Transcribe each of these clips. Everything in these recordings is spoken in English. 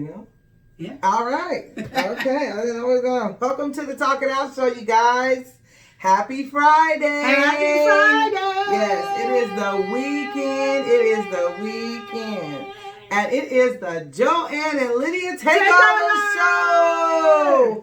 go. Yeah. All right. Okay. I didn't know we're going. Welcome to the Talk It Out Show, you guys. Happy Friday. Happy Friday. Yes, it is the weekend. It is the weekend. And it is the Joanne and Lydia Takeover Show.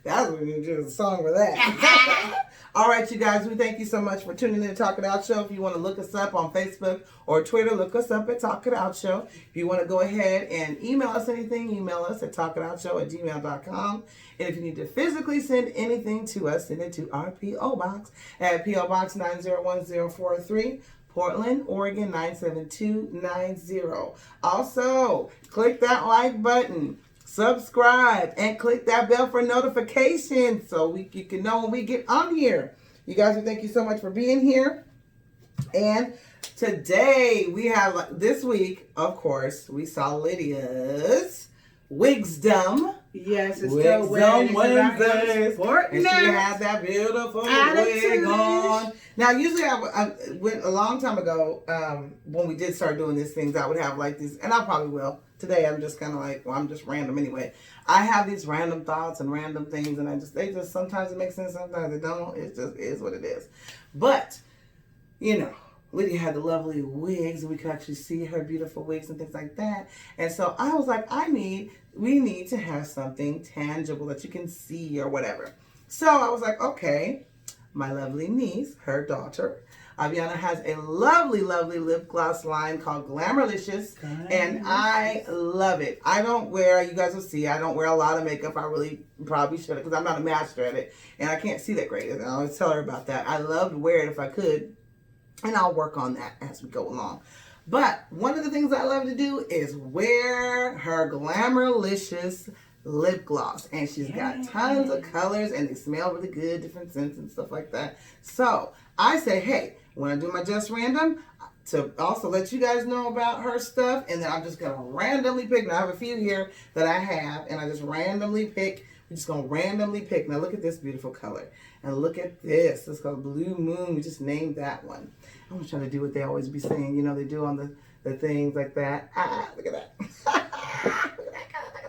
That's what we do, a song for that. All right, you guys, we thank you so much for tuning in to Talk It Out Show. If you want to look us up on Facebook or Twitter, look us up at Talk It Out Show. If you want to go ahead and email us anything, email us at talkitoutshow@gmail.com. And if you need to physically send anything to us, send it to our P.O. Box at P.O. Box 901043. Portland, Oregon 97290. Also, click that like button, subscribe, and click that bell for notifications so you can know when we get on here. You guys, we thank you so much for being here. And today we have, this week, of course, we saw Lydia's Wigsdom. Yes, it's still Wednesdays. And she had that beautiful wig on. Now, usually I went a long time ago, when we did start doing these things, I would have like these, and I probably will. Today I'm just kind of like, well, I'm just random anyway. I have these random thoughts and random things, and they just sometimes it makes sense, sometimes it don't. It just is what it is. But, you know, Lydia had the lovely wigs, and we could actually see her beautiful wigs and things like that. And so I was like, we need to have something tangible that you can see or whatever. So I was like, okay, my lovely niece, her daughter, Aviana, has a lovely, lovely lip gloss line called Glamourlicious, and I love it. I don't wear, you guys will see, I don't wear a lot of makeup. I really probably should, because I'm not a master at it, and I can't see that great. And I always tell her about that. I love to wear it if I could, and I'll work on that as we go along. But one of the things I love to do is wear her Glamourlicious lip gloss, and she's got tons of colors, and they smell really good, different scents and stuff like that. So I say, hey, when I do my Just Random, to also let you guys know about her stuff, and then I'm just gonna randomly pick. Now I have a few here that I have, and I just randomly pick. We're just gonna randomly pick. Now look at this beautiful color, and look at this. It's called Blue Moon. We just named that one. I'm gonna try to do what they always be saying. You know, they do on the things like that. Look at that. Look at that. Look at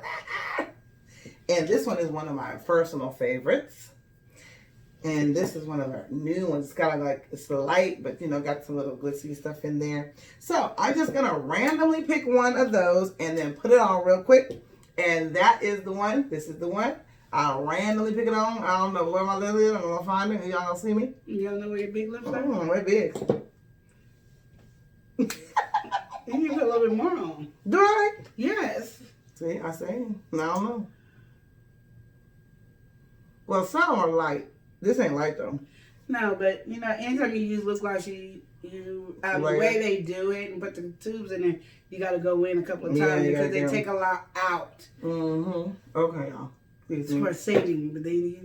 that. And this one is one of my personal favorites. And this is one of our new ones. It's kind of like, it's light, but you know, got some little glitzy stuff in there. So I'm just gonna randomly pick one of those and then put it on real quick. And that is the one. This is the one. I'll randomly pick it on. I don't know where my lip is. I'm gonna find it. Y'all gonna see me? You don't know where your big lips are? We're big. You need to put a little bit more on. Do I? Yes. See, I say, I don't know. Well, some are light. This ain't light though. No, but you know, anytime you use lip gloss, the way they do it and put the tubes in there, you got to go in a couple of times because they take a lot out. Mm-hmm. Okay, y'all. It's for saving, but they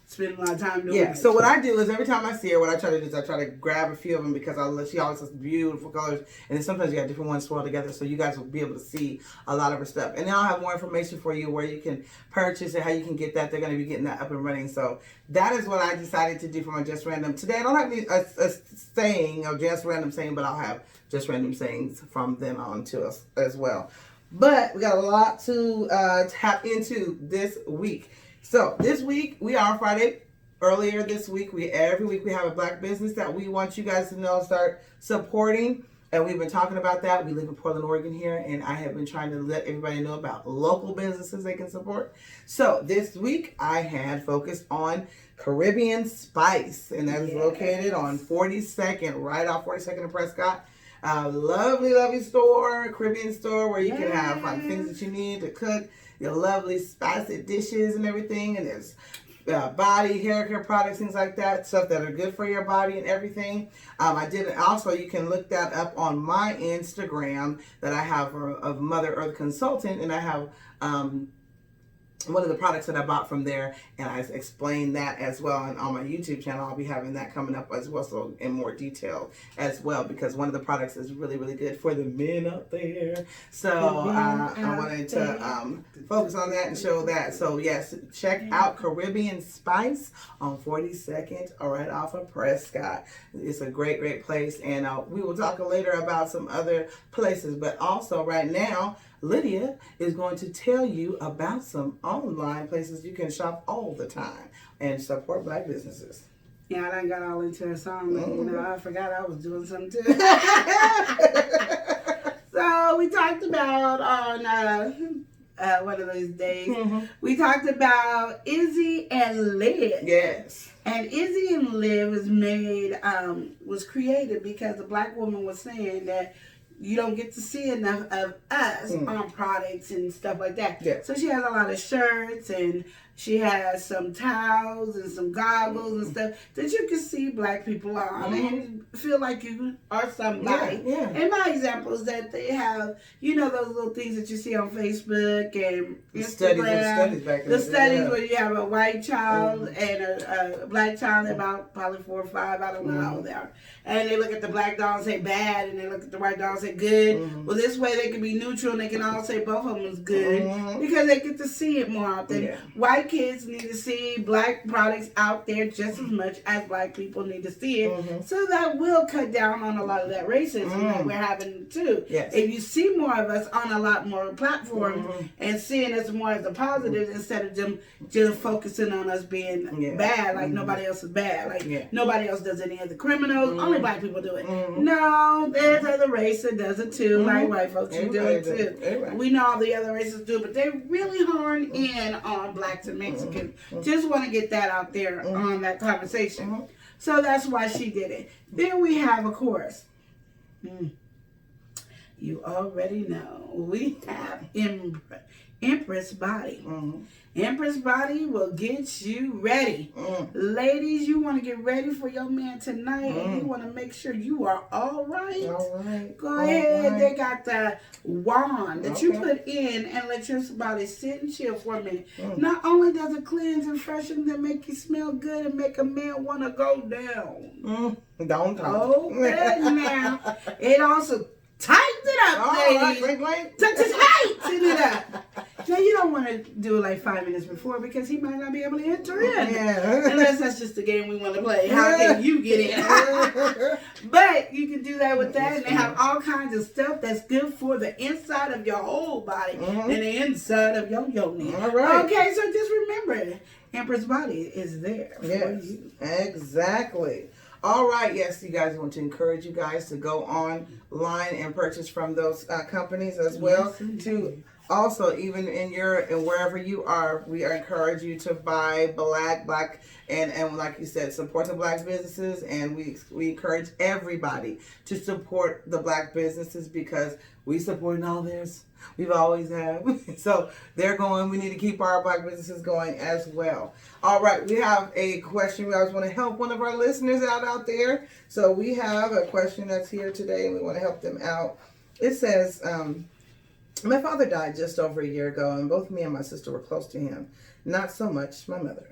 spend a lot of time doing it. So what I do is every time I see her, what I try to do is I try to grab a few of them because she always has beautiful colors, and then sometimes you got different ones swirled together, so you guys will be able to see a lot of her stuff. And then I'll have more information for you where you can purchase it, how you can get that. They're going to be getting that up and running. So that is what I decided to do for my Just Random today. I don't have a saying or Just Random saying, but I'll have Just Random sayings from then on to us as well. But we got a lot to tap into this week. So this week, we are on Friday. Earlier this week, every week we have a black business that we want you guys to know, start supporting. And we've been talking about that. We live in Portland, Oregon here, and I have been trying to let everybody know about local businesses they can support. So this week, I had focused on Caribbean Spice, and that is located on 42nd, right off 42nd and Prescott. Lovely, lovely store, Caribbean store, where you can have like things that you need to cook, your lovely spicy dishes and everything. And there's body, hair care products, things like that, stuff that are good for your body and everything. I did it. Also, you can look that up on my Instagram that I have of Mother Earth Consultant, and I have one of the products that I bought from there, and I explained that as well. And on my YouTube channel, I'll be having that coming up as well, so in more detail as well, because one of the products is really, really good for the men out there. So I wanted to focus on that and show that. So yes, check out Caribbean Spice on 42nd, right off of Prescott. It's a great, great place, and we will talk later about some other places. But also right now, Lydia is going to tell you about some online places you can shop all the time and support Black businesses. Yeah, I done got all into a song, but I forgot I was doing something too. So we talked about on one of those days, we talked about Izzy and Liv. Yes. And Izzy and Liv was created because a Black woman was saying that you don't get to see enough of us on products and stuff like that. Yeah. So she has a lot of shirts, and she has some towels and some goggles and stuff that you can see Black people on and feel like you are somebody. Yeah. And my example is that they have, those little things that you see on Facebook and Instagram. The studies where you have a white child and a Black child, about probably 4 or 5, I don't know how old they are. And they look at the Black doll and say bad, and they look at the white doll and say good. Well, this way they can be neutral and they can all say both of them is good because they get to see it more often. Yeah. White kids need to see Black products out there just as much as Black people need to see it. So that will cut down on a lot of that racism that we're having too. Yes. If you see more of us on a lot more platforms and seeing us more as a positive instead of them just focusing on us being bad, like nobody else is bad, like nobody else does any of the criminals, only Black people do it. No, there's other race that does it too, like white folks do it too. We know all the other races do, but they really horn in on Blacks and Mexicans. Just want to get that out there on that conversation. So that's why she did it. Then we have, of course, you already know, we have Empress Body. Empress Body will get you ready. Ladies, you want to get ready for your man tonight, and you want to make sure you are all right. Go ahead. They got the wand that you put in and let your body sit and chill for a minute. Not only does it cleanse and freshen and make you smell good and make a man want to go down. Don't. Okay, now. It also tightens it up, ladies. Tighten it up. Now, you don't want to do it like 5 minutes before because he might not be able to enter in. Unless that's just the game we want to play. How can you get in? But you can do that with that, and they have all kinds of stuff that's good for the inside of your whole body and the inside of your yoni. All right. Okay, so just remember, Empress Body is there for you. Exactly. All right, yes, you guys, want to encourage you guys to go online and purchase from those companies as well. To also, even in wherever you are, we encourage you to buy black, and like you said, support the Black businesses, and we encourage everybody to support the Black businesses because we support all theirs. We've always have. So they're going. We need to keep our Black businesses going as well. All right. We have a question. We always want to help one of our listeners out there. So we have a question that's here today, and we want to help them out. It says, my father died just over a year ago, and both me and my sister were close to him. Not so much my mother.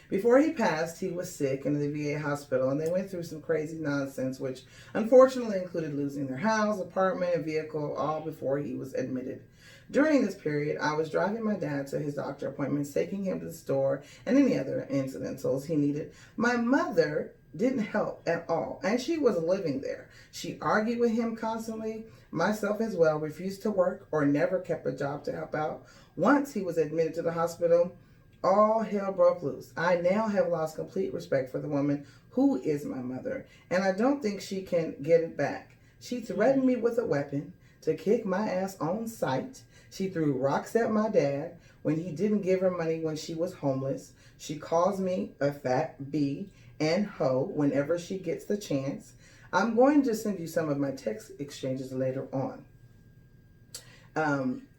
Before he passed, he was sick in the VA hospital, and they went through some crazy nonsense, which unfortunately included losing their house, apartment, and vehicle, all before he was admitted. During this period, I was driving my dad to his doctor appointments, taking him to the store, and any other incidentals he needed. My mother didn't help at all, and she was living there. She argued with him constantly. Myself as well refused to work or never kept a job to help out. Once he was admitted to the hospital, all hell broke loose. I now have lost complete respect for the woman who is my mother, and I don't think she can get it back. She threatened me with a weapon to kick my ass on sight. She threw rocks at my dad when he didn't give her money when she was homeless. She calls me a fat B and hoe whenever she gets the chance. I'm going to send you some of my text exchanges later on.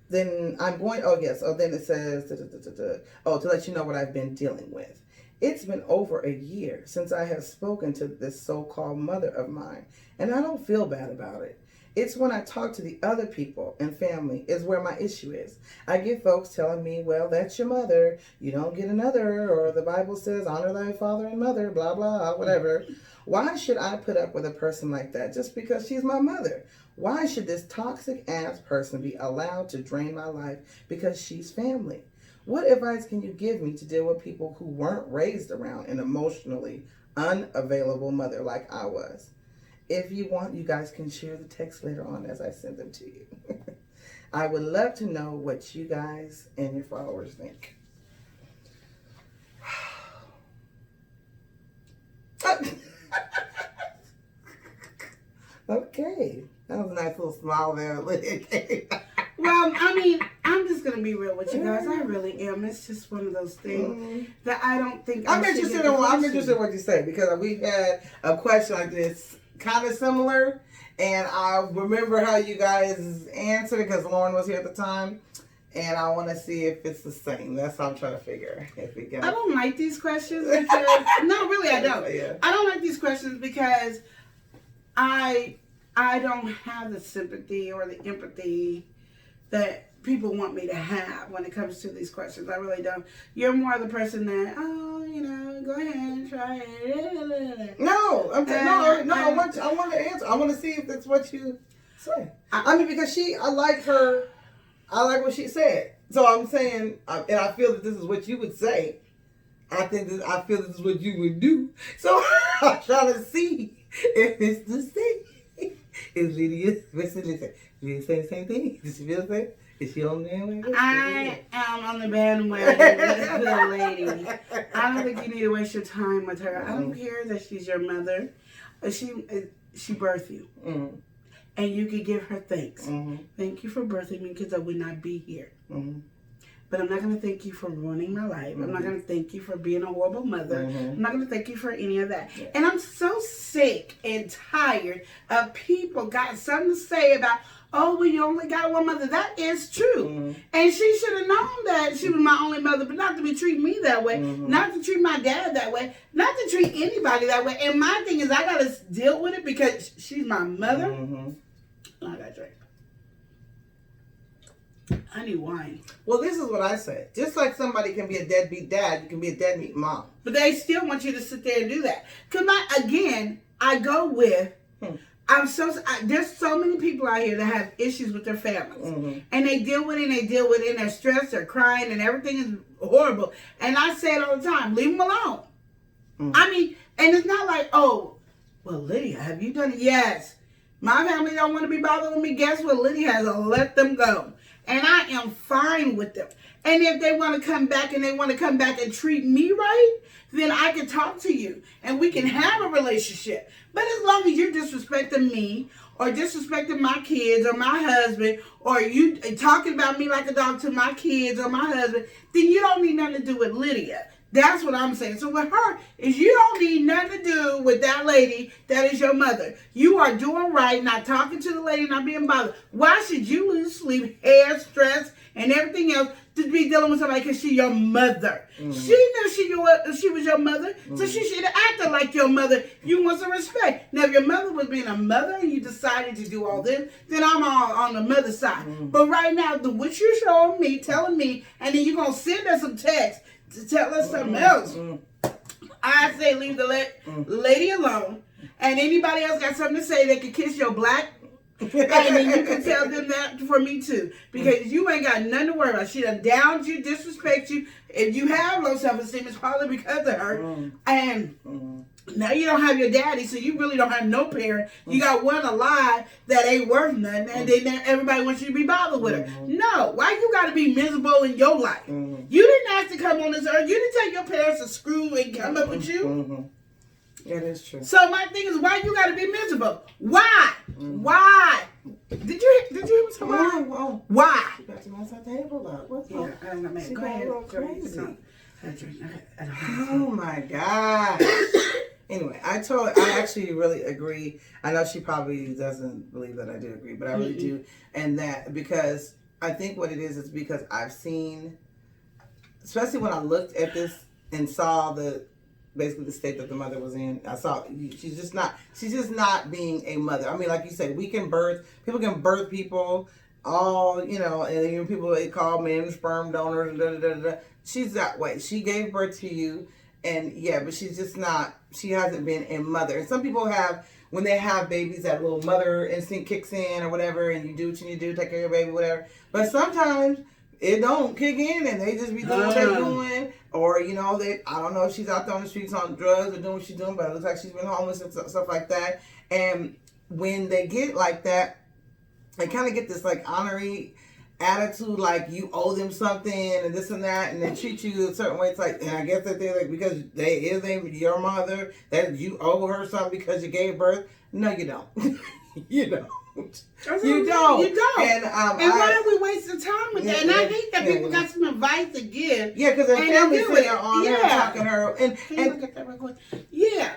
Then I'm going, then it says, to let you know what I've been dealing with. It's been over a year since I have spoken to this so-called mother of mine, and I don't feel bad about it. It's when I talk to the other people and family is where my issue is. I get folks telling me, well, that's your mother. You don't get another, or the Bible says, honor thy father and mother, blah, blah, whatever. Why should I put up with a person like that just because she's my mother? Why should this toxic ass person be allowed to drain my life because she's family? What advice can you give me to deal with people who weren't raised around an emotionally unavailable mother like I was? If you want, you guys can share the text later on as I send them to you. I would love to know what you guys and your followers think. Okay. That was a nice little smile there. Well, I mean, I'm just going to be real with you guys. I really am. It's just one of those things that I don't think I'm interested in what you say, because we had a question like this kind of similar, and I remember how you guys answered it because Lauren was here at the time, and I want to see if it's the same. That's how I'm trying to figure if it gets. I don't like these questions because no, really, I don't. Yeah. I don't like these questions because I don't have the sympathy or the empathy that people want me to have when it comes to these questions. I really don't. You're more the person that, go ahead and try it. No, I want to answer. I want to see if that's what you say. I mean, because I like what she said. So I'm saying, and I feel that this is what you would say. I feel this is what you would do. So I'm trying to see if it's the same. Is Lydia, Lydia say the same thing? Does she feel the same? Is she on there? I am on the bandwagon with the lady. I don't think you need to waste your time with her. I don't care that she's your mother. She birthed you. Mm-hmm. And you could give her thanks. Mm-hmm. Thank you for birthing me because I would not be here. Mm-hmm. But I'm not going to thank you for ruining my life. Mm-hmm. I'm not going to thank you for being a horrible mother. Mm-hmm. I'm not going to thank you for any of that. Yeah. And I'm so sick and tired of people got something to say about, oh, well, you only got one mother. That is true. Mm-hmm. And she should have known that she was my only mother, but not to be treating me that way, not to treat my dad that way, not to treat anybody that way. And my thing is I got to deal with it because she's my mother. Mm-hmm. I got to drink. I need wine. Well, this is what I say. Just like somebody can be a deadbeat dad, you can be a deadbeat mom. But they still want you to sit there and do that. Because I go with, there's so many people out here that have issues with their families. Mm-hmm. And they deal with it and they're stressed, they're crying, and everything is horrible. And I say it all the time, leave them alone. Mm-hmm. I mean, and it's not like, oh, well, Lydia, have you done it? Yes. My family don't want to be bothered with me. Guess what? Lydia has to let them go. And I am fine with them. And if they want to come back and treat me right, then I can talk to you and we can have a relationship. But as long as you're disrespecting me or disrespecting my kids or my husband, or you talking about me like a dog to my kids or my husband, then you don't need nothing to do with Lydia. That's what I'm saying. So with her, is you don't need nothing to do with that lady that is your mother. You are doing right, not talking to the lady, not being bothered. Why should you lose sleep, hair, stress, and everything else to be dealing with somebody because she's your mother? Mm-hmm. She knew she was your mother, so she should have acted like your mother. You want some respect. Now, if your mother was being a mother and you decided to do all this, then I'm all on the mother side. Mm-hmm. But right now, what you're showing me, telling me, and then you're going to send us some text to tell us something else. I say leave the lady alone. And anybody else got something to say, they can kiss your black. And then you can tell them that for me too. Because you ain't got nothing to worry about. She done downed you, disrespect you. If you have low self-esteem, it's probably because of her. And now you don't have your daddy, so you really don't have no parent. You got one alive that ain't worth nothing, and then everybody wants you to be bothered with her. No, why you got to be miserable in your life? You didn't ask to come on this earth. You didn't tell your parents to screw and come up with you. Yeah, that's true. So my thing is, why you got to be miserable? Why? Why? Did you hear me say why? Why? You got to mess that table up. What's yeah, I don't know, man. Go ahead. Crazy. I Oh my God. Anyway, I actually really agree. I know she probably doesn't believe that I do agree, but I really do. And that, because I think what it is because I've seen, especially when I looked at this and saw basically the state that the mother was in, I saw she's just not being a mother. I mean, like you said, people can birth people, all, and even people they call men sperm donors, She's that way. She gave birth to you, and but she's just not, she hasn't been a mother. And some people have, when they have babies, that little mother instinct kicks in or whatever, and you do what you need to do, take care of your baby, whatever. But sometimes it don't kick in, and they just be doing what they're doing, or I don't know if she's out there on the streets on drugs or doing what she's doing, but it looks like she's been homeless and stuff like that. And when they get like that, they kind of get this like honorary attitude like you owe them something and this and that, and they treat you a certain way. It's like, and I guess that they're like, because your mother, that you owe her something because you gave birth. No, you don't. You don't. You don't. You don't. And why are we wasting time with that? And I hate that people got some advice to give. Yeah, because their family's sitting on her talking to her. And look at that real quick? Yeah.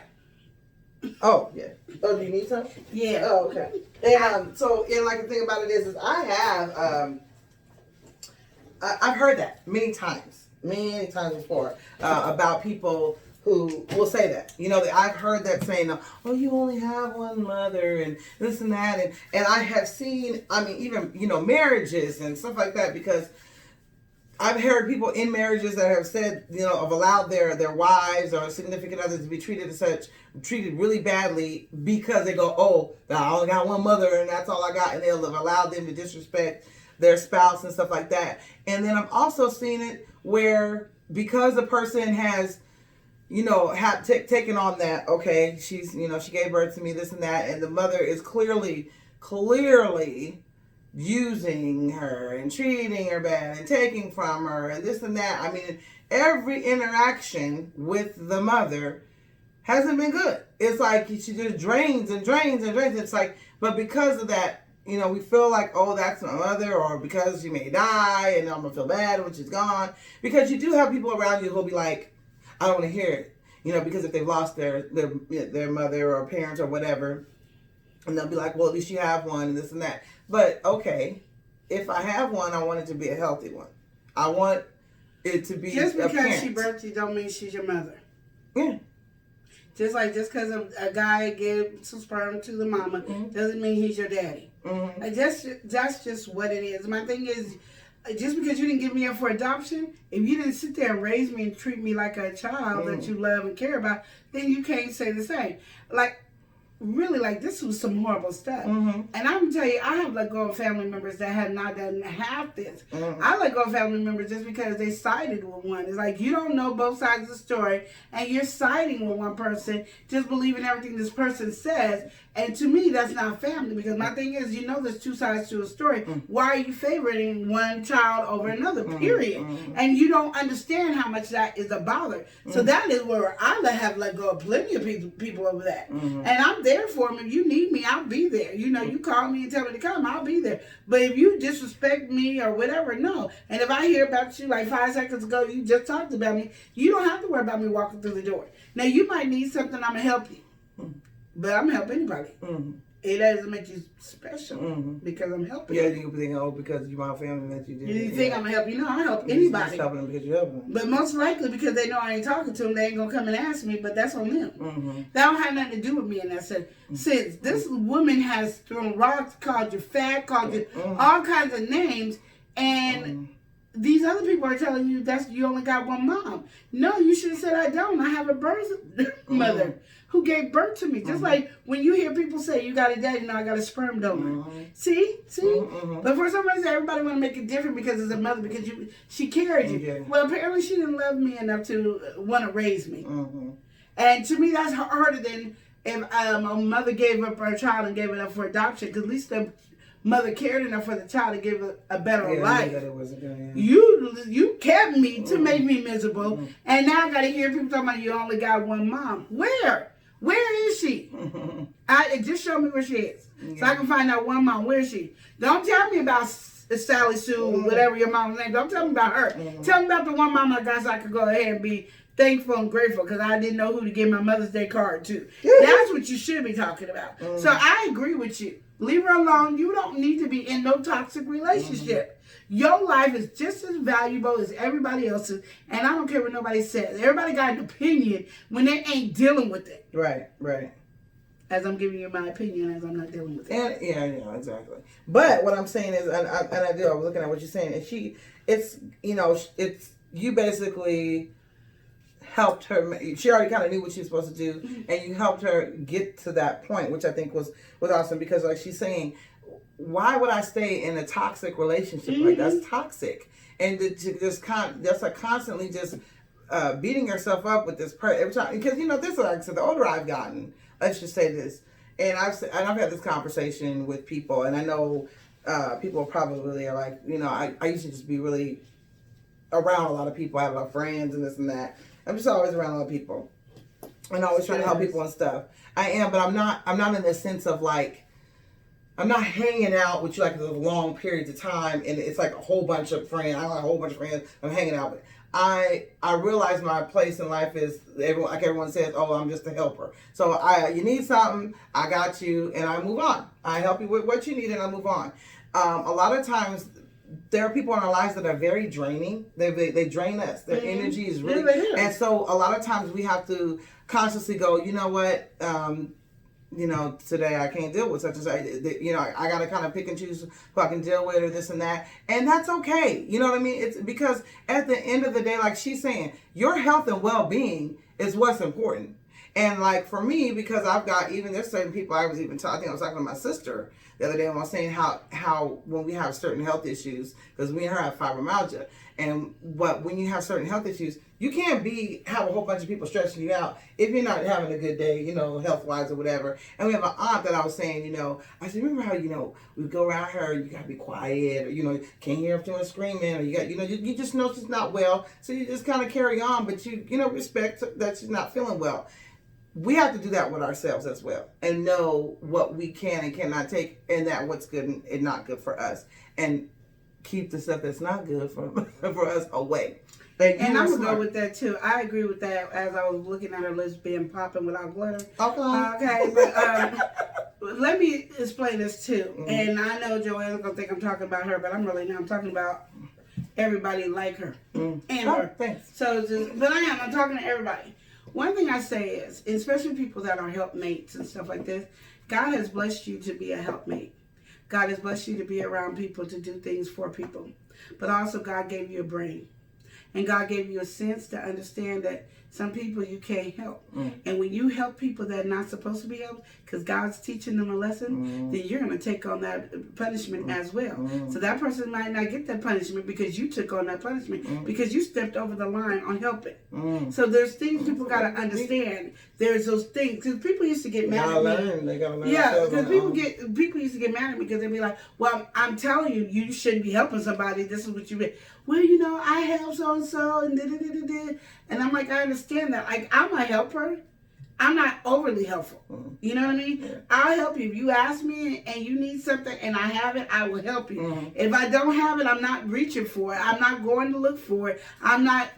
Oh, yeah. Oh, do you need some? Yeah. Oh, okay. And like the thing about it is I have I've heard that many times before about people who will say that. You know, I've heard that saying, oh, you only have one mother and this and that. And I have seen, I mean, even, you know, marriages and stuff like that, because I've heard people in marriages that have said, you know, have allowed their wives or significant others to be treated really badly because they go, oh, I only got one mother and that's all I got. And they'll have allowed them to disrespect their spouse and stuff like that. And then I've also seen it where because the person has, you know, taken on that, okay, she's, you know, she gave birth to me, this and that, and the mother is clearly using her and treating her bad and taking from her and this and that. I mean, every interaction with the mother hasn't been good. It's like she just drains and drains and drains. It's like, but because of that, you know, we feel like, oh, that's my mother, or because she may die and I'm gonna feel bad when she's gone. Because you do have people around you who'll be like, I don't want to hear it, you know, because if they've lost their mother or parents or whatever, and they'll be like, well, at least you have one and this and that. But okay, if I have one, I want it to be a healthy one. I want it to be just because she birthed you don't mean she's your mother. Yeah. Just because a guy gave some sperm to the mama doesn't mean he's your daddy. Mm-hmm. That's just what it is. My thing is, just because you didn't give me up for adoption, if you didn't sit there and raise me and treat me like a child that you love and care about, then you can't say the same. Like, really, like, this was some horrible stuff. Mm-hmm. And I'm going to tell you, I have let go of family members that have not done half this. I let go of family members just because they sided with one. It's like, you don't know both sides of the story, and you're siding with one person, just believing everything this person says. And to me, that's not family, because my thing is, you know there's two sides to a story. Why are you favoring one child over another, period? And you don't understand how much that is a bother. So that is where I have let go of plenty of people over that. And I'm there for them. If you need me, I'll be there. You know, you call me and tell me to come, I'll be there. But if you disrespect me or whatever, no. And if I hear about you like 5 seconds ago, you just talked about me, you don't have to worry about me walking through the door. Now, you might need something, I'm going to help you. But I'm going to help anybody. It doesn't make you special because I'm helping. Yeah, you think, oh, because you're my family that you did. You think I'm going to help you? No, I help anybody. Just helping them because you help them. But most likely because they know I ain't talking to them, they ain't going to come and ask me, but that's on them. That don't have nothing to do with me in that sense. Since this woman has thrown rocks, called you fat, called you all kinds of names, and these other people are telling you that you only got one mom. No, you should have said I don't. I have a birth mother who gave birth to me. Just like when you hear people say you got a daddy, no, I got a sperm donor. See? But for some reason, everybody want to make it different because it's a mother, because she carried you. Yeah. Well, apparently she didn't love me enough to want to raise me. And to me, that's harder than if a mother gave up her child and gave it up for adoption, because at least the mother cared enough for the child to give it a better life. You kept me to make me miserable, and now I got to hear people talking about you only got one mom. Where is she? Just show me where she is, so I can find out one mom. Where is she? Don't tell me about Sally Sue, whatever your mom's name. Don't tell me about her. Tell me about the one mom I got, so I could go ahead and be thankful and grateful, because I didn't know who to give my Mother's Day card to. That's what you should be talking about. So I agree with you. Leave her alone. You don't need to be in no toxic relationship. Your life is just as valuable as everybody else's, and I don't care what nobody says. Everybody got an opinion when they ain't dealing with it. Right. As I'm giving you my opinion, as I'm not dealing with it. And yeah, exactly. But what I'm saying is, and I was looking at what you're saying, and it's you basically helped her. She already kind of knew what she was supposed to do, and you helped her get to that point, which I think was awesome, because like she's saying, why would I stay in a toxic relationship? Like, that's toxic, and that's like constantly just beating yourself up with this person every time. Because this, like I said, the older I've gotten, let's just say this, and I've had this conversation with people, and I know people probably are like, I used to just be really around a lot of people. I have a lot of friends and this and that. I'm just always around a lot of people and always trying to help people and stuff. I am, but I'm not in the sense of like, I'm not hanging out with you like the long periods of time and it's like a whole bunch of friends. I don't have a whole bunch of friends I'm hanging out with. I realize my place in life is everyone says, oh, I'm just a helper. So you need something, I got you, and I move on. I help you with what you need and I move on. A lot of times there are people in our lives that are very draining. They drain us. Their energy is really, and so a lot of times we have to consciously go, you know what, today I can't deal with such as I got to kind of pick and choose who I can deal with or this and that. And that's okay. You know what I mean? It's because at the end of the day, like she's saying, your health and well-being is what's important. And like for me, because I've got, there's certain people I think I was talking to my sister the other day and I was saying how when we have certain health issues, because we and her have fibromyalgia, and when you have certain health issues, you can't have a whole bunch of people stressing you out if you're not having a good day, health-wise or whatever. And we have an aunt that I was saying, I said, remember how, we go around her, you got to be quiet, or, can't hear her doing screaming, or you got, you just know she's not well, so you just kind of carry on, but you respect that she's not feeling well. We have to do that with ourselves as well and know what we can and cannot take and that what's good and not good for us and keep the stuff that's not good for us away. And I'm going to go with that too. I agree with that as I was looking at her list being popping without glitter. Okay. But let me explain this too. Mm-hmm. And I know Joanne's going to think I'm talking about her, but I'm really not. I'm talking about everybody like her and her. Thanks. But I'm talking to everybody. One thing I say is, especially people that are helpmates and stuff like this, God has blessed you to be a helpmate. God has blessed you to be around people, to do things for people. But also God gave you a brain. And God gave you a sense to understand that some people you can't help. And when you help people that are not supposed to be helped, because God's teaching them a lesson, then you're going to take on that punishment as well. So that person might not get that punishment because you took on that punishment, because you stepped over the line on helping. So there's things people got to understand. There's those things. Because people used to get mad at me. They got to learn. Yeah, because people used to get mad at me because they'd be like, well, I'm telling you, you shouldn't be helping somebody. This is what you did. Well, I help so-and-so and da-da-da-da-da. And I'm like, I understand that. Like, I'm a helper. I'm not overly helpful. You know what I mean? Yeah. I'll help you. If you ask me and you need something and I have it, I will help you. If I don't have it, I'm not reaching for it. I'm not going to look for it.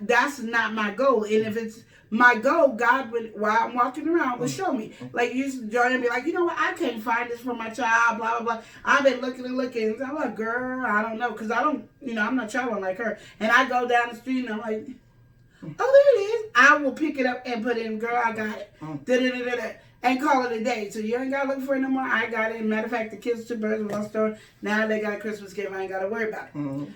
That's not my goal. And if it's my goal, God would, while I'm walking around, will show me. Like, you used to join and be like, you know what, I can't find this for my child, blah, blah, blah. I've been looking and looking. And I'm like, girl, I don't know. Because I don't, I'm not traveling like her. And I go down the street and I'm like, oh, there it is. I will pick it up and put it in, girl, I got it. Da-da-da-da-da. And call it a day. So you ain't got to look for it no more. I got it. Matter of fact, the kids took birds with my store. Now they got a Christmas gift. I ain't got to worry about it.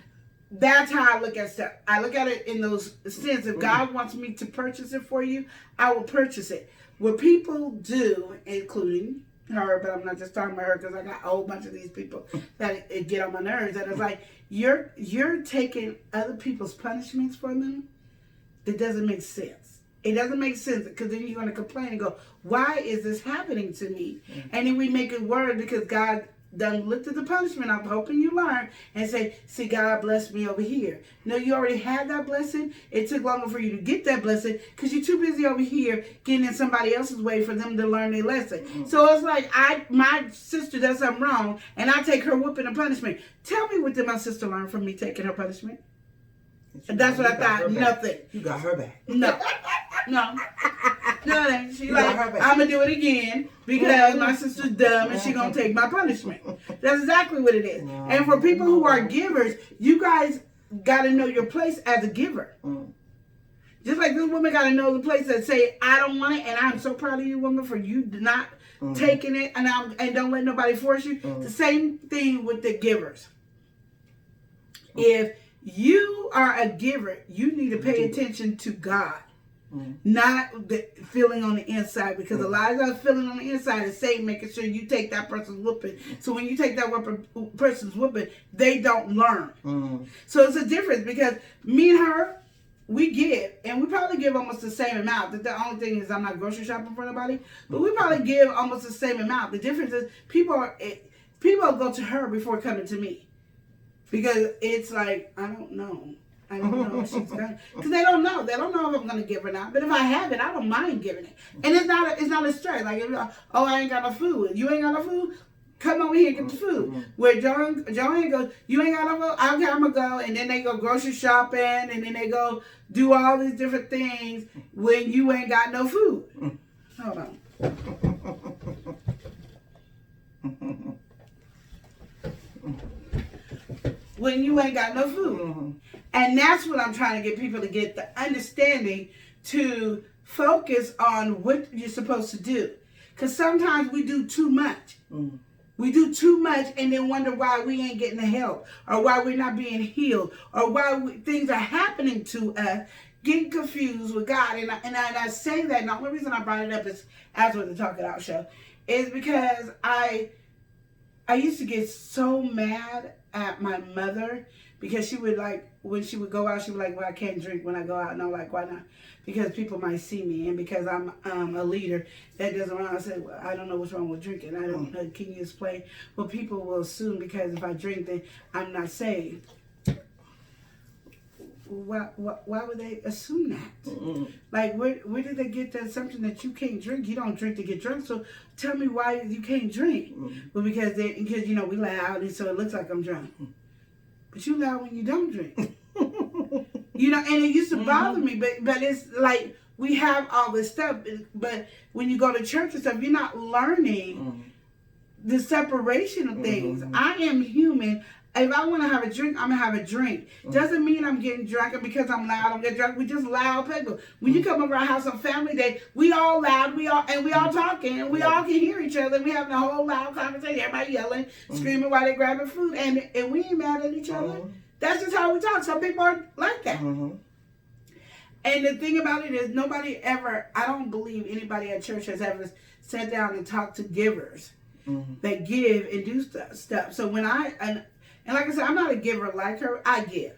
That's how I look at stuff. I look at it in those sense. If God wants me to purchase it for you, I will purchase it. What people do, including her, but I'm not just talking about her because I got a whole bunch of these people that it get on my nerves. That it's like, you're taking other people's punishments for them. That doesn't make sense. It doesn't make sense because then you're going to complain and go, why is this happening to me? And then we make it worse because God done looked at the punishment. I'm hoping you learn and say, see, God blessed me over here. No, you already had that blessing. It took longer for you to get that blessing because you're too busy over here getting in somebody else's way for them to learn their lesson. So it's like my sister does something wrong and I take her whooping and punishment. Tell me what did my sister learn from me taking her punishment? That's what I thought. Nothing. You got her back. No. She like, I'm going to do it again because my sister's dumb and she going to take my punishment. That's exactly what it is. And for people who are givers, you guys got to know your place as a giver. Just like this woman got to know the place that say, I don't want it, and I'm so proud of you, woman, for you not taking it, and don't let nobody force you. The same thing with the givers. If you are a giver, you need to pay attention to God. Not the feeling on the inside, because a lot of that feeling on the inside is Satan making sure you take that person's whooping. So when you take that person's whooping, they don't learn. So it's a difference, because me and her, we give, and we probably give almost the same amount. The only thing is I'm not grocery shopping for nobody, but we probably give almost the same amount. The difference is people are people go to her before coming to me. Because it's like, I don't know if she's gonna, because they don't know. They don't know if I'm gonna give or not. But if I have it, I don't mind giving it. And it's not a stress. Like, if you're like, oh, I ain't got no food. You ain't got no food? Come over here and get the food. Where Joanne goes, you ain't got no food? Okay, I'm gonna go. And then they go grocery shopping, and then they go do all these different things when you ain't got no food. Hold on. When you ain't got no food. And that's what I'm trying to get people to get, the understanding to focus on what you're supposed to do. Because sometimes we do too much. We do too much and then wonder why we ain't getting the help, or why we're not being healed, or why things are happening to us, getting confused with God. And I say that, and the only reason I brought it up is after the Talk It Out show, is because I used to get so mad at my mother, because she would, like, when she would go out, she would like, well, I can't drink when I go out. And I'm like, why not? Because people might see me, and because I'm a leader that doesn't run. I said, well, I don't know what's wrong with drinking. I don't know. Can you explain? Well, people will assume because if I drink, then I'm not saved. Why would they assume that? Like, where did they get that something that you can't drink? You don't drink to get drunk. So tell me why you can't drink. Well, because you know, we loud, and so it looks like I'm drunk. But you loud when you don't drink. You know, and it used to bother me, but it's like we have all this stuff, but when you go to church and stuff, you're not learning the separation of things. I am human. If I want to have a drink, I'm going to have a drink. Doesn't mean I'm getting drunk, and because I'm loud, I'm getting drunk. We just loud people. When you come over our house on family day, we all loud, we all talking, and we all can hear each other. And we having a whole loud conversation. Everybody yelling, screaming while they grabbing food, and we ain't mad at each other. That's just how we talk. Some people are like that. And the thing about it is, I don't believe anybody at church has ever sat down and talked to givers that give and do stuff. So when and like I said, I'm not a giver like her. I give.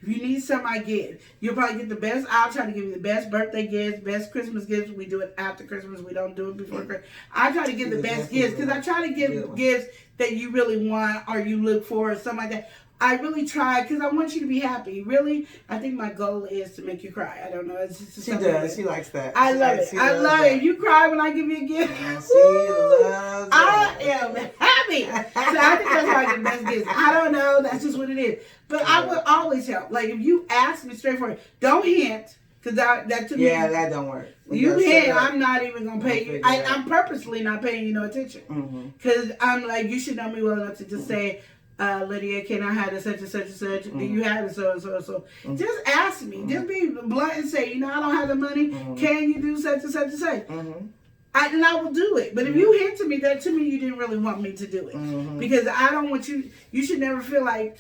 If you need something, I give. You'll probably get the best. I'll try to give you the best birthday gifts, best Christmas gifts. We do it after Christmas. We don't do it before Christmas. I try to give the best gifts, because I try to give gifts that you really want or you look for, or something like that. I really try, because I want you to be happy. Really, I think my goal is to make you cry. I don't know. It's just she does. She likes that. I love it. I love it. You cry when I give you a gift. She loves it. I am happy. So I think that's how I get the best gifts. I don't know. That's just what it is. But I would always help. Like, if you ask me straightforward, don't hint. Because that to me. Yeah, that don't work. You hint, I'm not even going to pay you. I'm purposely not paying you no attention. Because I'm like, you should know me well enough to just say, Lydia, can I have it such and such and such? Do you have it so and so and so? Just ask me. Just be blunt and say, you know, I don't have the money. Can you do such and such and such? And I will do it. But if you hint to me, that to me you didn't really want me to do it. Because I don't want you. You should never feel like.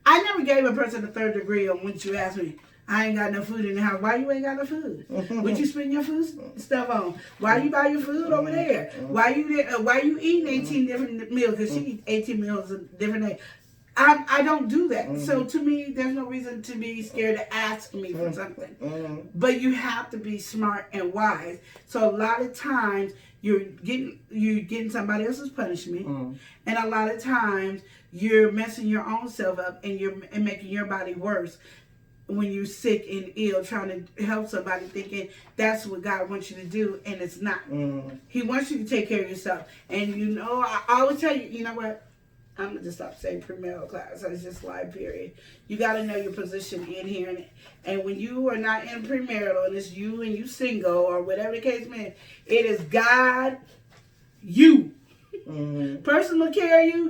I never gave a person a third degree on when you asked me, I ain't got no food in the house. Why you ain't got no food? What you spend your food stuff on? Why you buy your food over there? Why you eating 18 different meals? Because she eats 18 meals a different day. I don't do that. So to me, there's no reason to be scared to ask me for something. But you have to be smart and wise. So a lot of times you're getting somebody else's punishment, and a lot of times you're messing your own self up, and making your body worse. When you're sick and ill, trying to help somebody, thinking that's what God wants you to do, and it's not. He wants you to take care of yourself. And you know, I always tell you, you know what? I'm going to just stop saying premarital class. It's just live, period. You got to know your position in here. And when you are not in premarital, and it's you and you single, or whatever the case may be, it is God, you. Person will carry you,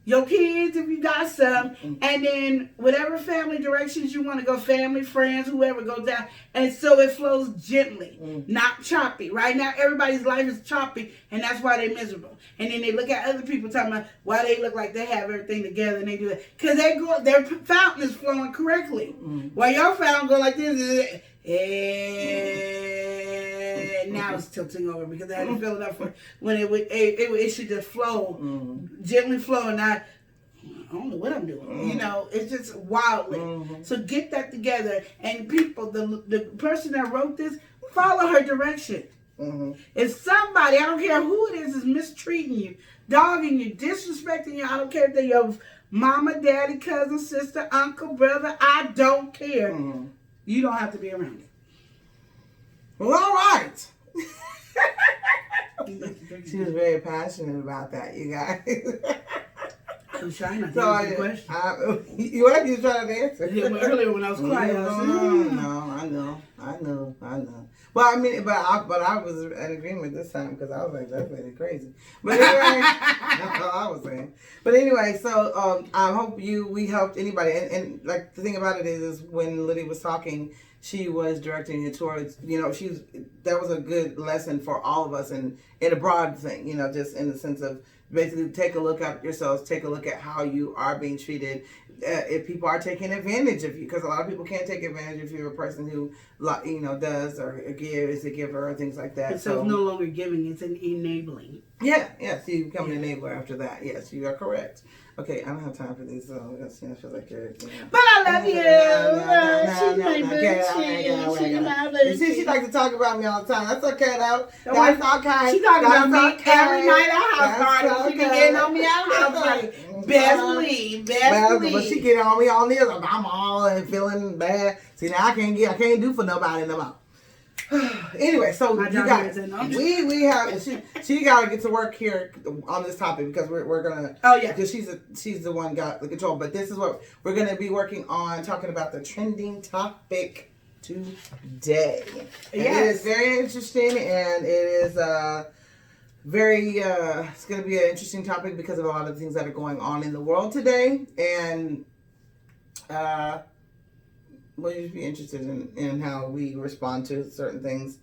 your kids if you got some, and then whatever family directions you want to go, family, friends, whoever goes down, and so it flows gently, not choppy. Right now, everybody's life is choppy, and that's why they're miserable. And then they look at other people talking about why they look like they have everything together, and they do it because their fountain is flowing correctly. While your fountain go like this, and now it's tilting over because I had to fill it up for when it should just flow, gently flow, and not. I don't know what I'm doing. You know, it's just wildly. So get that together, and people, the person that wrote this, follow her direction. Mm-hmm. If somebody, I don't care who it is mistreating you, dogging you, disrespecting you, I don't care if they're your mama, daddy, cousin, sister, uncle, brother, I don't care. Mm-hmm. You don't have to be around it. Well, all right. She was very passionate about that, you guys. I'm trying not to answer the question. You were trying to answer. Earlier when I was crying, I was No, I know. Well, I mean, but I was in agreement this time because I was like, that's really crazy. But anyway, that's all I was saying. But anyway, so I hope we helped anybody. And like the thing about it is when Liddy was talking, she was directing it towards, that was a good lesson for all of us and in a broad thing, just in the sense of basically take a look at yourselves, take a look at how you are being treated. If people are taking advantage of you, because a lot of people can't take advantage if you're a person who, does or is a giver or things like that. So it's no longer giving, it's an enabling. Yeah, so you become an enabler after that. Yes, you are correct. Okay, I don't have time for these, so I feel like you're, But I love you. She's my boo. She likes to talk about me all the time. That's okay, though. That's okay. She talking about me every night at house party. She be getting on me at house party. Best believe. But she getting on me on this. I'm all and feeling bad. See, now I can't do for nobody no more. Anyway, so you guys, we have she got to get to work here on this topic because we're gonna. Oh yeah, because she's the one got the control. But this is what we're gonna be working on, talking about the trending topic today. And it is very interesting, and it is very it's gonna be an interesting topic because of a lot of things that are going on in the world today, and we'll just be interested in how we respond to certain things,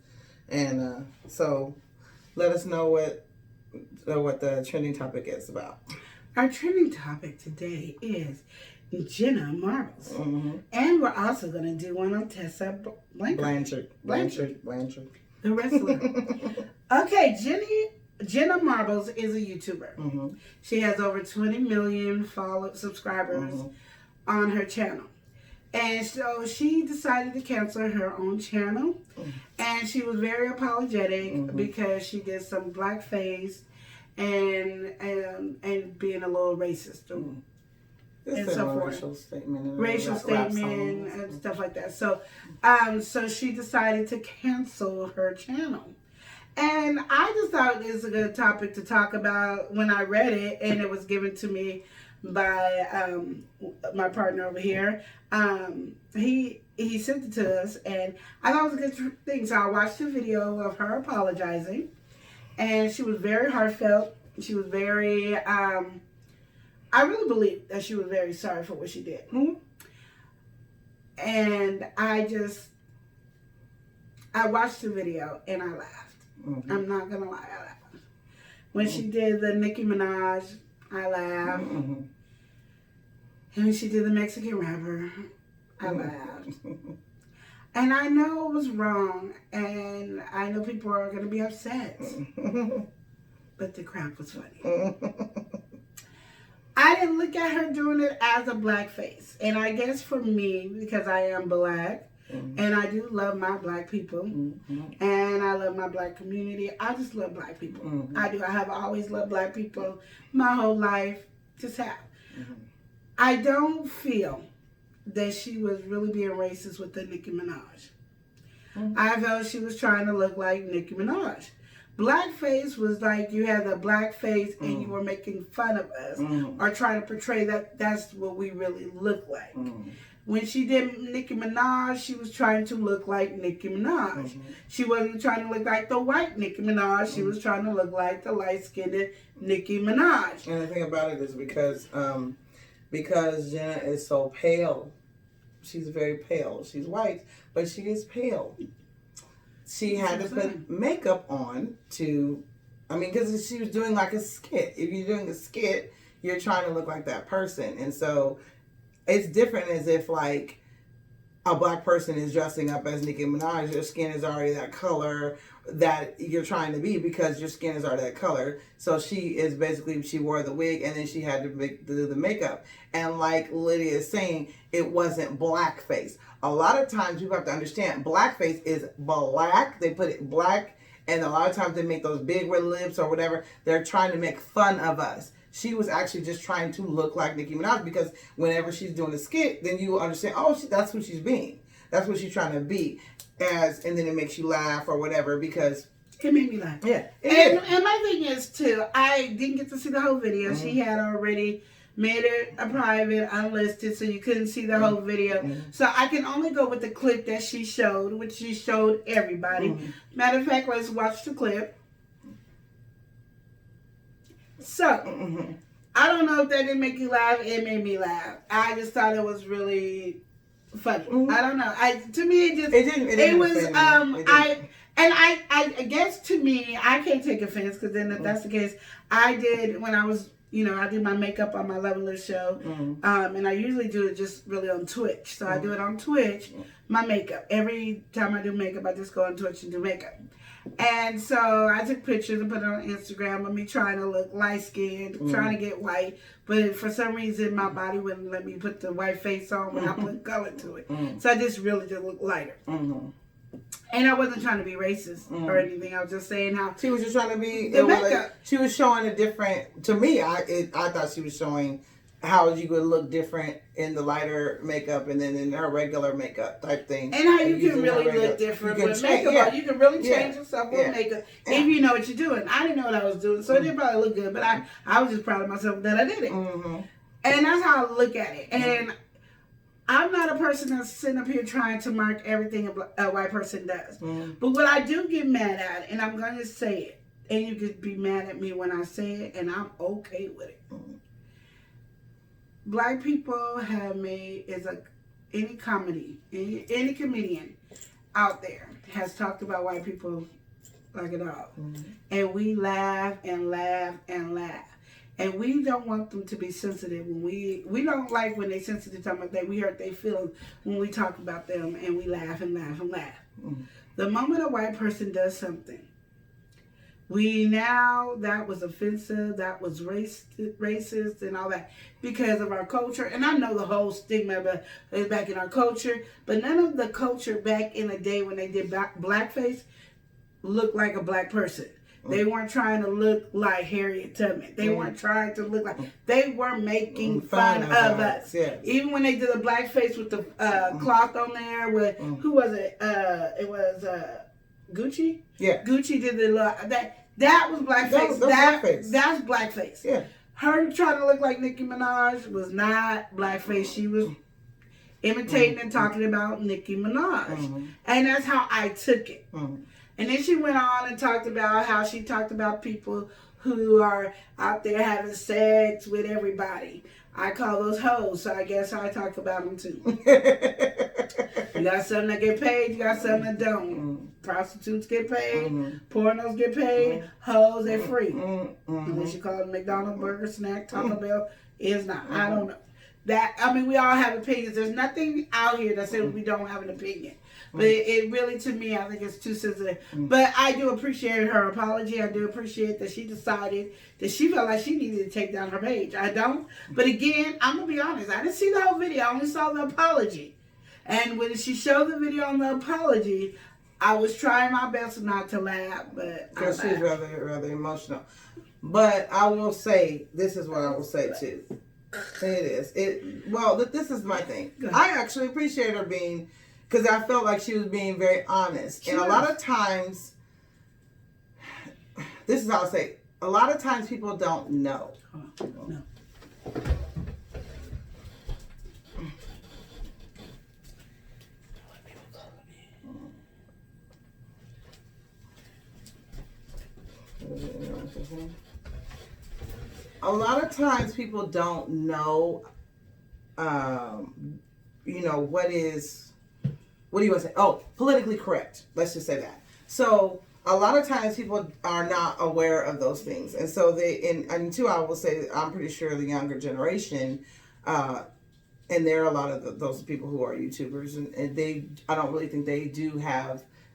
and so let us know what the trending topic is about. Our trending topic today is Jenna Marbles, and we're also going to do one on Tessa Blanchard, the wrestler. Okay, Jenna Marbles is a YouTuber. She has over 20 million subscribers on her channel. And so she decided to cancel her own channel. And she was very apologetic because she did some blackface and being a little racist. And so forth. Racial statement and stuff like that. So so she decided to cancel her channel. And I just thought it was a good topic to talk about when I read it, and it was given to me by my partner over here. He sent it to us, and I thought it was a good thing. So I watched the video of her apologizing, and she was very heartfelt. She was very, I really believe that she was very sorry for what she did. And I watched the video, and I laughed. I'm not going to lie, I laughed. When she did the Nicki Minaj, I laughed. And when she did the Mexican rapper, I laughed. And I know it was wrong, and I know people are going to be upset. But the crap was funny. I didn't look at her doing it as a blackface. And I guess for me, because I am black, and I do love my black people, and I love my black community. I just love black people. I do. I have always loved black people my whole life. Just have. I don't feel that she was really being racist with the Nicki Minaj. I felt she was trying to look like Nicki Minaj. Blackface was like you had a black face and you were making fun of us or trying to portray that that's what we really look like. When she did Nicki Minaj, she was trying to look like Nicki Minaj. She wasn't trying to look like the white Nicki Minaj. She was trying to look like the light-skinned Nicki Minaj. And the thing about it is because Jenna is so pale. She's very pale. She's white, but she is pale. She had to put makeup on because she was doing like a skit. If you're doing a skit, you're trying to look like that person. And so it's different as if like a black person is dressing up as Nicki Minaj. Your skin is already that color that you're trying to be because your skin is already that color. So she wore the wig and then she had to do the makeup. And like Lydia is saying, it wasn't blackface. A lot of times you have to understand blackface is black. They put it black and a lot of times they make those big red lips or whatever. They're trying to make fun of us. She was actually just trying to look like Nicki Minaj, because whenever she's doing a skit, then you understand, oh, that's who she's being. That's what she's trying to be and then it makes you laugh or whatever, because it made me laugh. Yeah. And my thing is, too, I didn't get to see the whole video. Mm-hmm. She had already made it a private, unlisted, so you couldn't see the whole video. Mm-hmm. So I can only go with the clip that she showed, which she showed everybody. Mm-hmm. Matter of fact, let's watch the clip. So, mm-hmm. I don't know if that didn't make you laugh. It made me laugh. I just thought it was really funny. Mm-hmm. I don't know. To me, it didn't. It was. I guess to me, I can't take offense, because then if that's the case, I did when I was, I do my makeup on my Leveler show, and I usually do it just really on Twitch. So I do it on Twitch, my makeup. Every time I do makeup, I just go on Twitch and do makeup. And so I took pictures and put it on Instagram of me trying to look light-skinned, trying to get white. But for some reason, my body wouldn't let me put the white face on when I put color to it. So I just really just look lighter. And I wasn't trying to be racist or anything. I was just saying how she was just trying to be. She was showing a different. To me, I thought she was showing how you would look different in the lighter makeup and then in her regular makeup type thing. And how you can really look different with makeup. Yeah. You can really change yourself with makeup if you know what you're doing. I didn't know what I was doing, so it didn't probably look good. But I was just proud of myself that I did it. And that's how I look at it. And I'm not a person that's sitting up here trying to mark everything a white person does. But what I do get mad at, and I'm going to say it, and you could be mad at me when I say it, and I'm okay with it. Black people have made, any comedian out there has talked about white people like a dog. And we laugh and laugh and laugh. And we don't want them to be sensitive. When we don't like when they sensitive talking about that. We hurt their feelings when we talk about them, and we laugh and laugh and laugh. The moment a white person does something, that was offensive, that was racist and all that, because of our culture. And I know the whole stigma is back in our culture, but none of the culture back in the day when they did blackface looked like a black person. They weren't trying to look like Harriet Tubman. They weren't trying to look like... They were making fun of us. Yes. Even when they did a blackface with the cloth on there with... Who was it? It was Gucci? Yeah. Gucci did the... That was blackface. That's blackface. Yeah. Her trying to look like Nicki Minaj was not blackface. She was imitating and talking about Nicki Minaj. And that's how I took it. And then she went on and talked about how she talked about people who are out there having sex with everybody. I call those hoes, so I guess I talk about them too. You got some that get paid, you got some that don't. Prostitutes get paid, pornos get paid, hoes, they're free. Unless you call it McDonald's, Burger, Snack, Taco Bell, is not. I don't know. We all have opinions. There's nothing out here that says we don't have an opinion. But it really, to me, I think it's too sensitive. But I do appreciate her apology. I do appreciate that she decided that she felt like she needed to take down her page. I don't. But again, I'm going to be honest. I didn't see the whole video. I only saw the apology. And when she showed the video on the apology, I was trying my best not to laugh. Because she's rather emotional. But I will say, this is what I will say too. It is. This is my thing. I actually appreciate her being... Because I felt like she was being very honest. Sure. And a lot of times, this is how I say, a lot of times people don't know. No. A lot of times people don't know, what do you want to say? Oh, politically correct. Let's just say that. So a lot of times people are not aware of those things. And so and too, I will say, I'm pretty sure the younger generation, and there are a lot of those people who are YouTubers, and I don't really think they do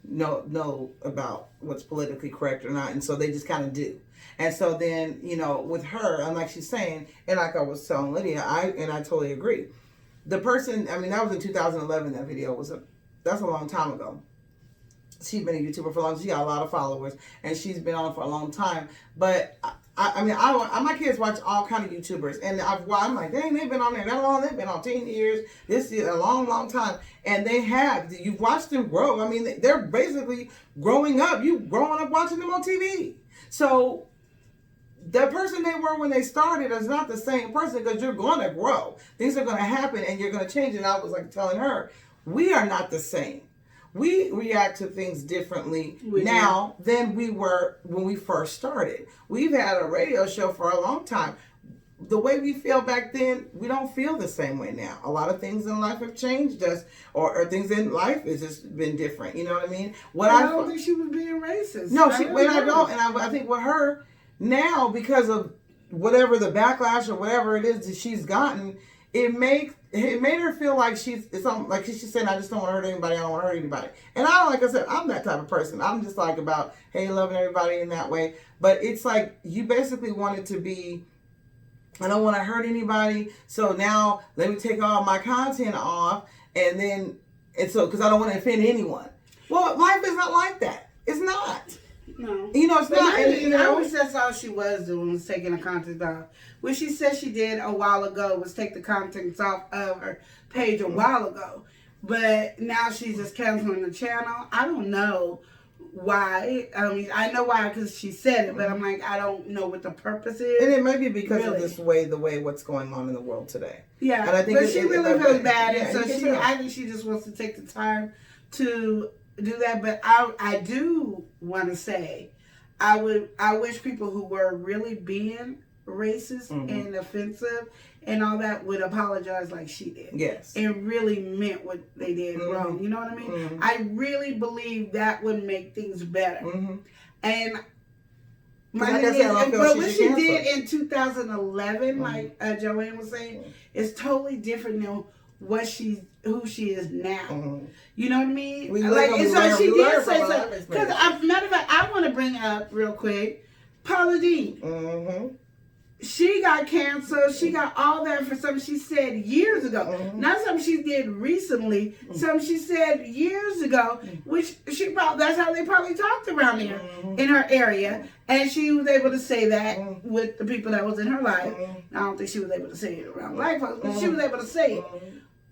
know about what's politically correct or not. And so they just kind of do. And so then, with her, and like she's saying, and like I was telling Lydia, I totally agree. The person, that was in 2011, that video that's a long time ago. she's been a YouTuber for a long time. She got a lot of followers, and she's been on for a long time. But my kids watch all kind of YouTubers, and I'm like, dang, they've been on there that long. They've been on 10 years. This is a long, long time, and you've watched them grow. I mean, they're basically growing up. You growing up watching them on TV. So the person they were when they started is not the same person, because you're going to grow. Things are going to happen, and you're going to change. And I was like telling her, we are not the same. We react to things differently now than we were when we first started. We've had a radio show for a long time. The way we feel back then, we don't feel the same way now. A lot of things in life have changed us, or things in life has just been different. You know what I mean? I don't think she was being racist. No, I think with her now, because of whatever the backlash or whatever it is that she's gotten, it made her feel like she's saying, I just don't want to hurt anybody. I don't want to hurt anybody. And like I said, I'm that type of person. I'm just like about, hey, loving everybody in that way. But it's like you basically want it to be, I don't want to hurt anybody. So now let me take all my content off, because I don't want to offend anyone. Well, life is not like that. It's not. No. It's not. I wish that's all she was doing, was taking the content off. What she said she did a while ago was take the contents off of her page a while ago. But now she's just canceling the channel. I don't know why. I mean, I know why because she said it, but I'm like, I don't know what the purpose is. And it might be because of the way what's going on in the world today. Yeah, and I think she really feels bad, and so I think she just wants to take the time to do that. But I do want to say, I wish people who were really being racist and offensive and all that would apologize like she did. Yes. And really meant what they did wrong. You know what I mean? I really believe that would make things better. And what she did in 2011, like Joanne was saying, is totally different than who she is now. You know what I mean? She did say something. Because, matter of fact, I want to bring up real quick Paula Deen. She got canceled. She got all that for something she said years ago. Not something she did recently. Something she said years ago, which that's how they probably talked around here in her area. And she was able to say that with the people that was in her life. I don't think she was able to say it around black folks, but she was able to say it.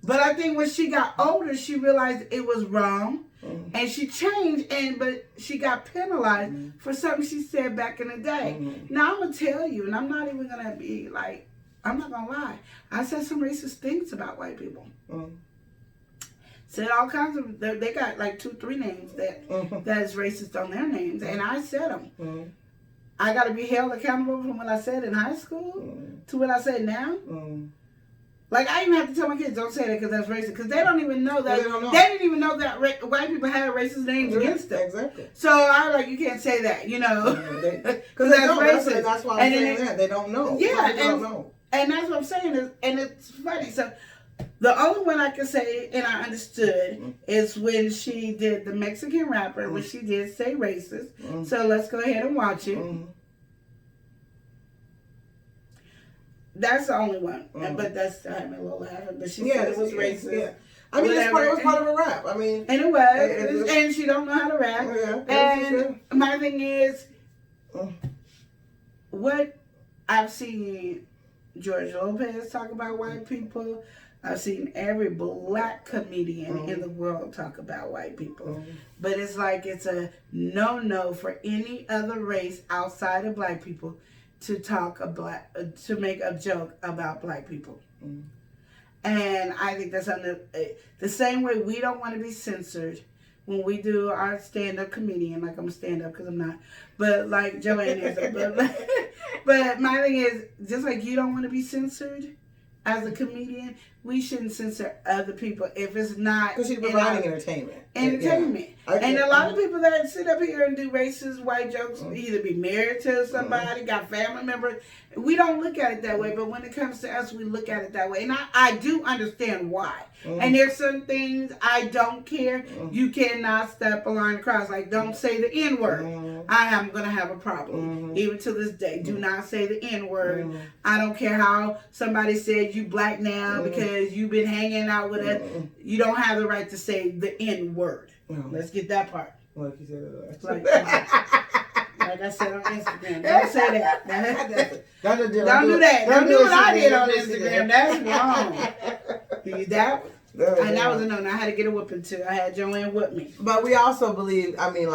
But I think when she got older, she realized it was wrong. And she changed, but she got penalized for something she said back in the day. Now, I'm going to tell you, and I'm not even going to be like, I'm not going to lie. I said some racist things about white people. Said all kinds of, they got like 2-3 names that is racist on their names, and I said them. I got to be held accountable from what I said in high school to what I say now. Like, I even have to tell my kids, don't say that because that's racist. Because they don't even know that. They didn't even know that white people had racist names against them. Exactly. So I'm like, you can't say that, Because that's racist. That's why I'm saying that. They don't know. Yeah. They don't know. And that's what I'm saying. And it's funny. So the only one I can say, and I understood, is when she did the Mexican rapper, when she did say racist. So let's go ahead and watch it. That's the only one, but that's having a little laugh. But she said it was racist. Yeah. I mean, it was part of a rap. I mean, and it was, and she don't know how to rap. And my thing is, what I've seen George Lopez talk about white people. I've seen every black comedian in the world talk about white people. But it's like it's a no for any other race outside of black people to make a joke about black people. And I think that's the same way we don't want to be censored when we do our stand-up comedian. Like, I'm a stand-up because I'm not. But like Joanne is. But my thing is, just like you don't want to be censored as a comedian, we shouldn't censor other people if it's not. Because you're providing entertainment. Entertainment. And a lot of people that sit up here and do racist white jokes either be married to somebody, got family members. We don't look at it that way, but when it comes to us, we look at it that way. And I do understand why. And there's some things I don't care. You cannot step a line across. Like, don't say the N-word. I am going to have a problem. Even to this day. Do not say the N-word. I don't care how somebody said you black now because you've been hanging out with us. You don't have the right to say the N-word. Let's get that part. Like you said, like I said on Instagram. Don't say that. Don't do that. Don't do what I did on Instagram. That's wrong. That was a no. I had to get a whooping too. I had Joanne whoop me. But we also believe. I mean,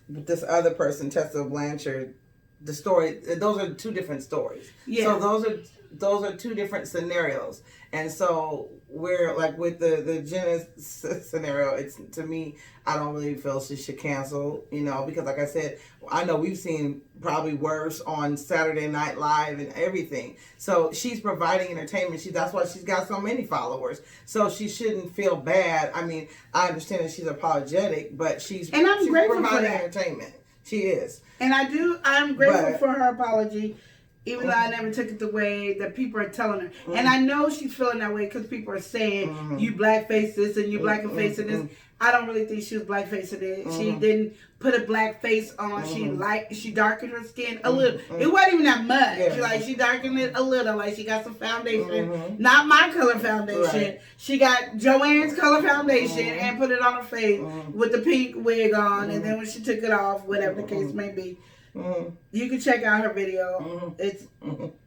this other person, Tessa Blanchard. The story. Those are two different stories. Yeah. So those are two different scenarios. And so we're like with the Jenna scenario, it's, to me, I don't really feel she should cancel, because like I said, I know we've seen probably worse on Saturday Night Live and everything. So she's providing entertainment. That's why she's got so many followers. So she shouldn't feel bad. I mean, I understand that she's apologetic, but she's grateful providing for that. entertainment. She is. And I'm grateful for her apology. Even though I never took it the way that people are telling her. And I know she's feeling that way because people are saying, you blackface this and you blackface this. I don't really think she was blackfacing it. She didn't put a black face on. She darkened her skin a little. It wasn't even that much. Yeah. She darkened it a little. Like she got some foundation. Not my color foundation. Right. She got Joanne's color foundation and put it on her face with the pink wig on. And then when she took it off, whatever the case may be. You can check out her video. It's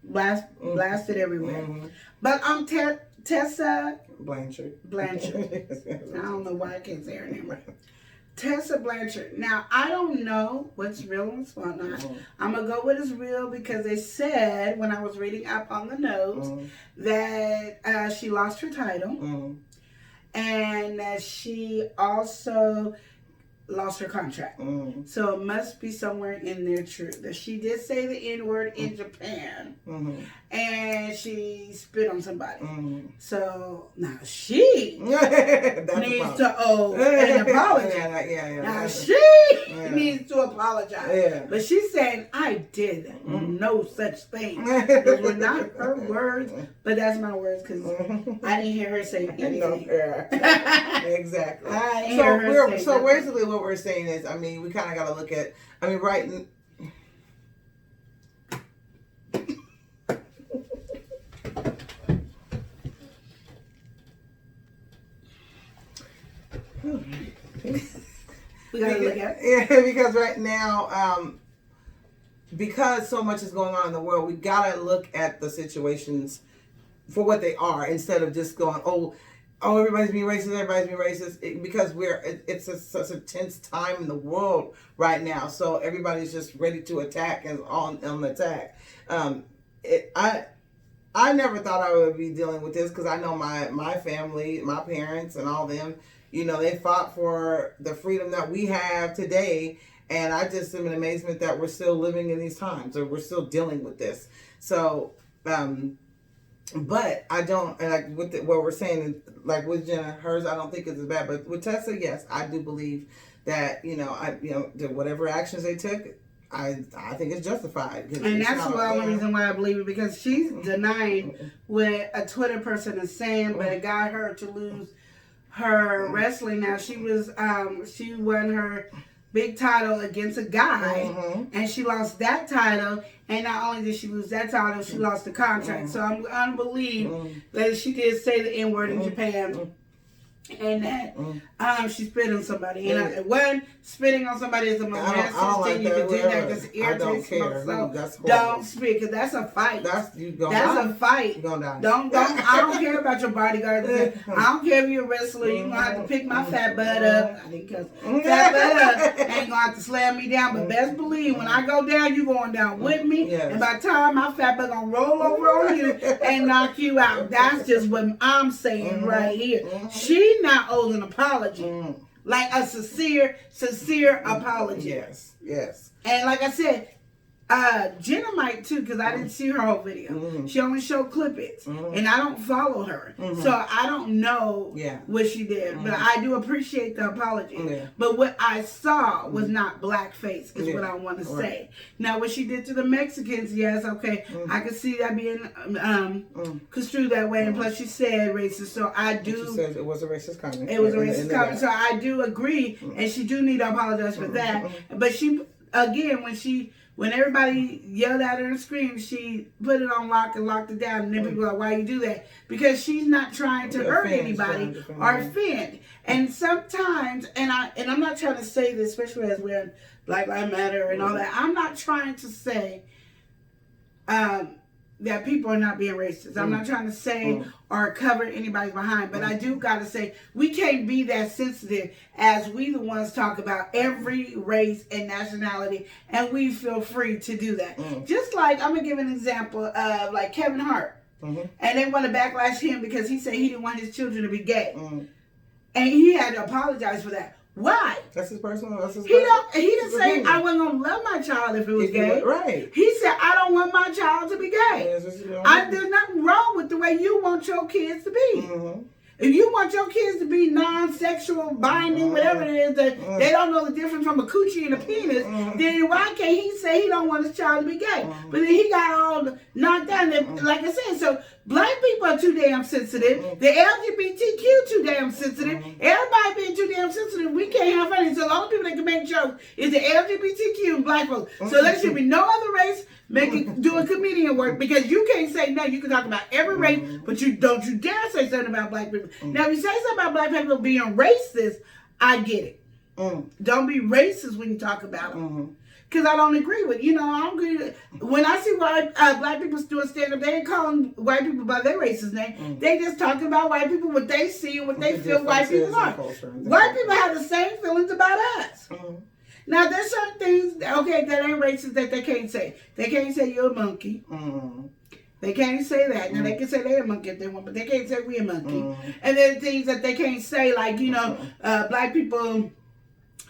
blasted everywhere. But Tessa Blanchard. I don't know why I can't say her name right. Tessa Blanchard. Now, I don't know what's real and what's not. I'm going to go with it's real because they said, when I was reading up on the notes, that she lost her title and that she also lost her contract. So it must be somewhere in there true. That she did say the N-word in Japan. And she spit on somebody. So now she needs to owe an apology. Now she needs to apologize. But she's saying, I did no such thing. Those were not her words, but that's my words because I didn't hear her say anything. Exactly. So basically what we're saying is, I mean, we kind of got to look at, right. We gotta look at because right now, because so much is going on in the world, we gotta look at the situations for what they are instead of just going, oh, everybody's being racist, because it's such a tense time in the world right now. So everybody's just ready to attack and on the attack. I never thought I would be dealing with this because I know my family, my parents and all them, they fought for the freedom that we have today. And I just am in amazement that we're still living in these times, or we're still dealing with this. So, but I don't, and like with what we're saying, like with Jenna, hers, I don't think it's as bad. But with Tessa, yes, I do believe that, whatever actions they took, I think it's justified. And that's the only reason why I believe it, because she's denying what a Twitter person is saying, but it got her to lose her wrestling. Now she won her big title against a guy, and she lost that title. And not only did she lose that title, she lost the contract. So I'm gonna believe that she did say the N-word in Japan. And that she spit on somebody. And when spitting on somebody is the most nasty thing you can do, that because it irritates myself. Don't spit, because that's a fight. That's a fight. You're gonna die. Don't. I don't care about your bodyguard. I don't care if you're a wrestler. You're gonna have to pick my fat butt up. I think because fat butt up ain't gonna have to slam me down. But best believe when I go down, you going down with me. Yes. And by the time my fat butt gonna roll over on you and knock you out. That's just what I'm saying right here. She not owed an apology, like a sincere apology. Yes. And like I said, Jenna might too, because I didn't see her whole video. She only showed clippings, and I don't follow her, so I don't know what she did. But I do appreciate the apology. But what I saw was not blackface, is what I want to say. Now, what she did to the Mexicans, yes, okay, I can see that being construed that way. And plus, she said racist, so I do. She said it was a racist comment. It was a racist comment, so I do agree, and she do need to apologize for that. But she, again, when she when everybody yelled at her and screamed, she put it on lock and locked it down. And then people were like, why you do that? Because she's not trying to hurt anybody or offend. And sometimes, and I'm not trying to say this, especially as we're in Black Lives Matter and all that, I'm not trying to say that people are not being racist. I'm not trying to say or cover anybody's behind, but I do got to say we can't be that sensitive as we the ones talk about every race and nationality, and we feel free to do that. Just like, I'm going to give an example of like Kevin Hart, and they want to backlash him because he said he didn't want his children to be gay. And he had to apologize for that. Why? That's his personal. He didn't say I wasn't gonna love my child if it was gay. Right. He said I don't want my child to be gay. There's nothing wrong with the way you want your kids to be. If you want your kids to be non-sexual, binding, whatever it is, that they don't know the difference from a coochie and a penis, then why can't he say he don't want his child to be gay? But then he got all knocked down. Like I said, so black people are too damn sensitive. The LGBTQ too damn sensitive. Everybody being too damn sensitive. We can't have fun. So the only people that can make jokes is the LGBTQ and black folks. So there should be no other race doing comedian work, because you can't say no. You can talk about every race, but you dare say something about black people. Now, if you say something about black people being racist, I get it. Don't be racist when you talk about them. Because I don't agree with, I don't agree with, when I see white black people doing stand-up, they ain't calling white people by their racist name. They just talking about white people, what they see and what they feel white people are. White people have the same feelings about us. Now, there's certain things, okay, that ain't racist that they can't say. They can't say you're a monkey. They can't say that. Now, they can say they're a monkey if they want, but they can't say we're a monkey. And there's things that they can't say, like, black people,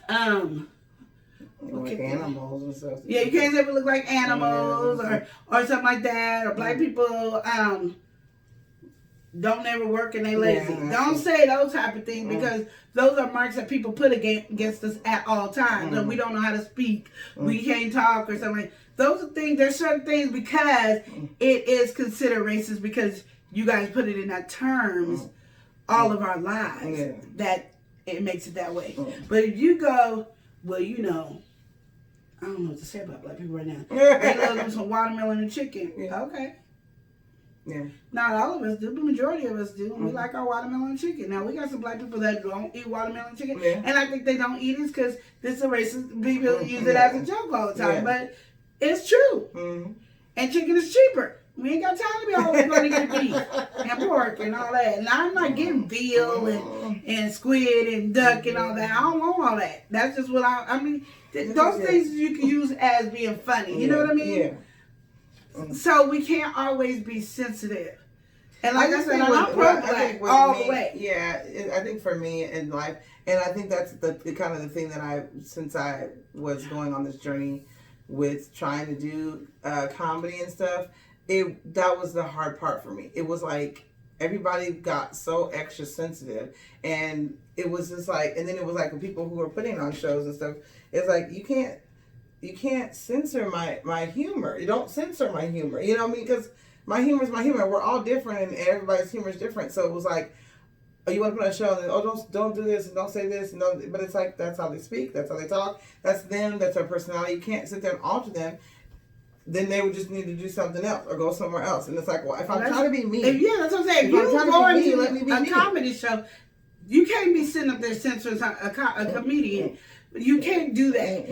like animals and stuff. Yeah, you can't say we look like animals or something like that. Or black people don't ever work and they lazy. Don't say those type of things, because those are marks that people put against us at all times. And we don't know how to speak. We can't talk or something. Those are things, there's certain things, because it is considered racist because you guys put it in that terms all of our lives, that it makes it that way. But if you go, well, I don't know what to say about black people right now. They love them some watermelon and chicken. Okay. Yeah. Not all of us do. The majority of us do. We like our watermelon and chicken. Now, we got some black people that don't eat watermelon and chicken. And I think they don't eat it because this is a racist. People use it as a joke all the time. But it's true. And chicken is cheaper. We ain't got time to be always going to get beef and pork and all that. And I'm not getting veal and squid and duck and all that. I don't want all that. That's just what I mean, those things you can use as being funny. You know what I mean? Yeah. So we can't always be sensitive. And like I said, I'm pro-black all the way. Yeah, I think for me in life, and I think that's the kind of the thing that since I was going on this journey with trying to do comedy and stuff, that was the hard part for me. It was like everybody got so extra sensitive, and it was just like, and then it was like the people who were putting on shows and stuff, it's like you can't censor my humor. You don't censor my humor. You know what I mean? Because my humor is my humor. We're all different, and everybody's humor is different. So it was like, oh, you want to put on a show, and then, don't do this, and don't say this, and don't. But it's like, that's how they speak, that's how they talk, that's them, that's their personality. You can't sit there and alter them. Then they would just need to do something else or go somewhere else. And it's like, well, if I'm trying to be me, that's what I'm saying. If you're going to a comedy show, you can't be sitting up there censoring a comedian. You can't do that.